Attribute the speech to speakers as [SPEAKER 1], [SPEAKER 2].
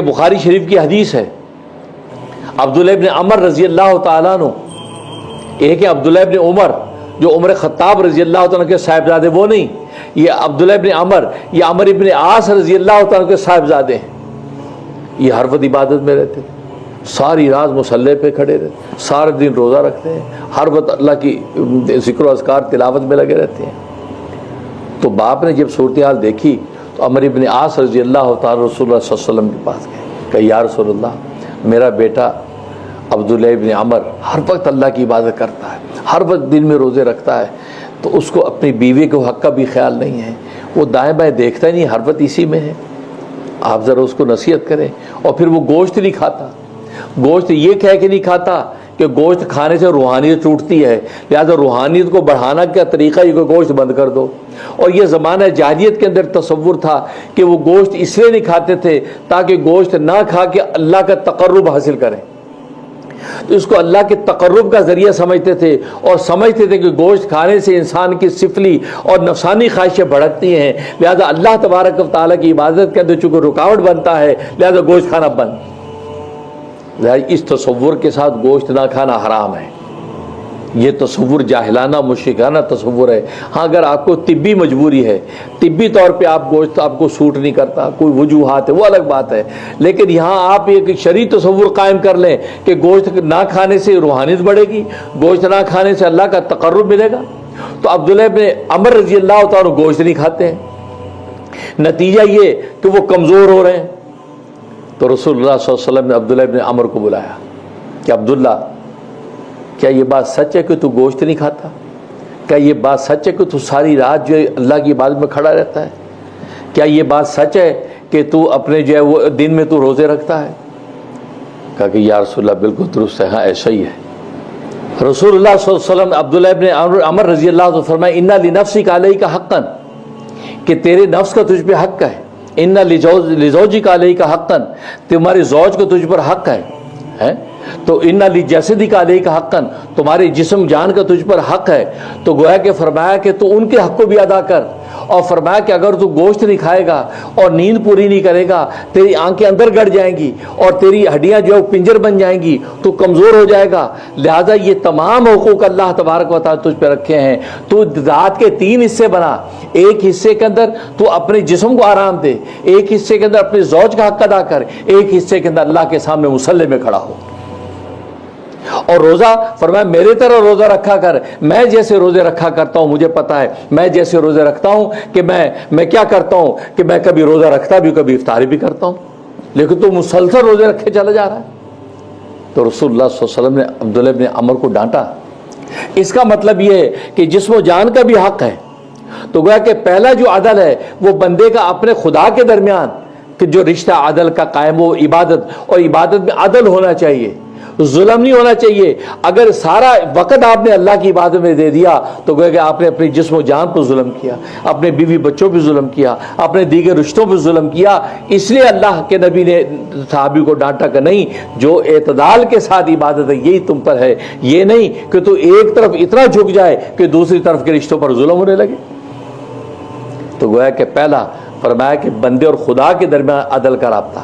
[SPEAKER 1] بخاری شریف کی حدیث ہے، عبداللہ ابن عمر رضی اللہ تعالیٰ عنہ، ایک ہے عبداللہ ابن عمر جو عمر خطاب رضی اللہ تعالیٰ کے صاحبزادے، وہ نہیں، یہ عبداللہ ابن عمر، یہ عمر ابن عاص رضی اللہ تعالیٰ کے صاحبزادے ہیں۔ یہ ہر وقت عبادت میں رہتے تھے، ساری رات مصلی پہ کھڑے رہتے، سارے دن روزہ رکھتے ہیں، ہر وقت اللہ کی ذکر و اذکار تلاوت میں لگے رہتے ہیں۔ تو باپ نے جب صورتحال دیکھی تو عمر ابن عاص رضی اللہ تعالیٰ رسول اللہ صلی اللہ علیہ وسلم کے پاس گئے کہ یا رسول اللہ، میرا بیٹا عبداللہ ابن عمر ہر وقت اللہ کی عبادت کرتا ہے، ہر وقت دن میں روزے رکھتا ہے، تو اس کو اپنی بیوی کے حق کا بھی خیال نہیں ہے، وہ دائیں بائیں دیکھتا ہی نہیں، ہر وقت اسی میں ہے، آپ ذرا اس کو نصیحت کریں۔ اور پھر وہ گوشت نہیں کھاتا، گوشت یہ کہہ کے نہیں کھاتا کہ گوشت کھانے سے روحانیت ٹوٹتی ہے، لہذا روحانیت کو بڑھانا کیا طریقہ ہے کہ گوشت بند کر دو۔ اور یہ زمانہ جاہلیت کے اندر تصور تھا کہ وہ گوشت اس لیے نہیں کھاتے تھے تاکہ گوشت نہ کھا کے اللہ کا تقرب حاصل کریں، تو اس کو اللہ کے تقرب کا ذریعہ سمجھتے تھے، اور سمجھتے تھے کہ گوشت کھانے سے انسان کی سفلی اور نفسانی خواہشیں بڑھتی ہیں، لہذا اللہ تبارک و تعالیٰ کی عبادت کے اندر چونکہ رکاوٹ بنتا ہے، لہذا گوشت کھانا بند۔ لہذا اس تصور کے ساتھ گوشت نہ کھانا حرام ہے، یہ تصور جاہلانہ مشرکانہ تصور ہے۔ ہاں اگر آپ کو طبی مجبوری ہے، طبی طور پہ آپ گوشت آپ کو سوٹ نہیں کرتا، کوئی وجوہات ہے، وہ الگ بات ہے، لیکن یہاں آپ ایک شرعی تصور قائم کر لیں کہ گوشت نہ کھانے سے روحانیت بڑھے گی، گوشت نہ کھانے سے اللہ کا تقرب ملے گا، تو عبداللہ ابن عمر رضی اللہ تعالیٰ گوشت نہیں کھاتے ہیں، نتیجہ یہ کہ وہ کمزور ہو رہے ہیں۔ تو رسول اللہ صلی اللہ علیہ وسلم نے عبداللہ ابن عمر کو بلایا کہ عبداللہ، کیا یہ بات سچ ہے کہ تو گوشت نہیں کھاتا؟ کیا یہ بات سچ ہے کہ تو ساری رات جو ہے اللہ کی عبادت میں کھڑا رہتا ہے؟ کیا یہ بات سچ ہے کہ تو اپنے جو ہے وہ دن میں تو روزے رکھتا ہے؟ کہا کہ یا رسول اللہ بالکل درست ہے، ہاں ایسا ہی ہے۔ رسول اللہ صلی اللہ علیہ وسلم عبداللہ ابن عمر رضی اللہ عنہ فرمائے اِنَّ لِنَفْسِكَ عَلَيْكَ حَقًّا، کہ تیرے نفس کا تجھ پہ حق ہے، اِنَّ لِزَوْجِكَ عَلَيْكَ حَقًّا، تمہارے زوج کو تجھ پر حق ہے، تو اِنَّ لِجَسَدِكَ عَلَيْكَ حَقًّا، تمہارے جسم جان کا تجھ پر حق ہے، تو گویا کہ فرمایا کہ تو ان کے حق کو بھی ادا کر، اور فرمایا کہ اگر تو گوشت نہیں کھائے گا اور نیند پوری نہیں کرے گا، تیری آنکھیں اندر گڑ جائیں گی اور تیری ہڈیاں جو پنجر بن جائیں گی، تو کمزور ہو جائے گا، لہذا یہ تمام حقوق اللہ تبارک و تعالیٰ تجھ پہ رکھے ہیں، تو ذات کے 3 حصے بنا، ایک حصے کے اندر تو اپنے جسم کو آرام دے، ایک حصے کے اندر اپنے زوج کا حق ادا کر، ایک حصے کے اندر اللہ کے سامنے مصلی میں کھڑا ہو۔ اور روزہ فرمایا میرے طرح روزہ رکھا کر، میں جیسے روزے رکھا کرتا ہوں مجھے پتا ہے، میں جیسے روزے رکھتا ہوں کہ میں کیا کرتا ہوں کہ میں کبھی روزہ رکھتا بھی، کبھی افطاری بھی کرتا ہوں، لیکن تو مسلسل روزے رکھے چلا جا رہا ہے۔ تو رسول اللہ صلی اللہ علیہ وسلم نے عبداللہ ابن عمر کو ڈانٹا۔ اس کا مطلب یہ ہے کہ جسم و جان کا بھی حق ہے، تو گویا کہ پہلا جو عدل ہے وہ بندے کا اپنے خدا کے درمیان کہ جو رشتہ عدل کا قائم ہو، عبادت، اور عبادت میں عدل ہونا چاہیے، ظلم نہیں ہونا چاہیے۔ اگر سارا وقت آپ نے اللہ کی عبادت میں دے دیا تو گویا کہ آپ نے اپنے جسم و جان پر ظلم کیا، اپنے بیوی بچوں پہ ظلم کیا، اپنے دیگر رشتوں پہ ظلم کیا۔ اس لیے اللہ کے نبی نے صحابی کو ڈانٹا کہ نہیں، جو اعتدال کے ساتھ عبادت ہے یہی تم پر ہے، یہ نہیں کہ تو ایک طرف اتنا جھک جائے کہ دوسری طرف کے رشتوں پر ظلم ہونے لگے۔ تو گویا کہ پہلا فرمایا کہ بندے اور خدا کے درمیان عدل کا رابطہ،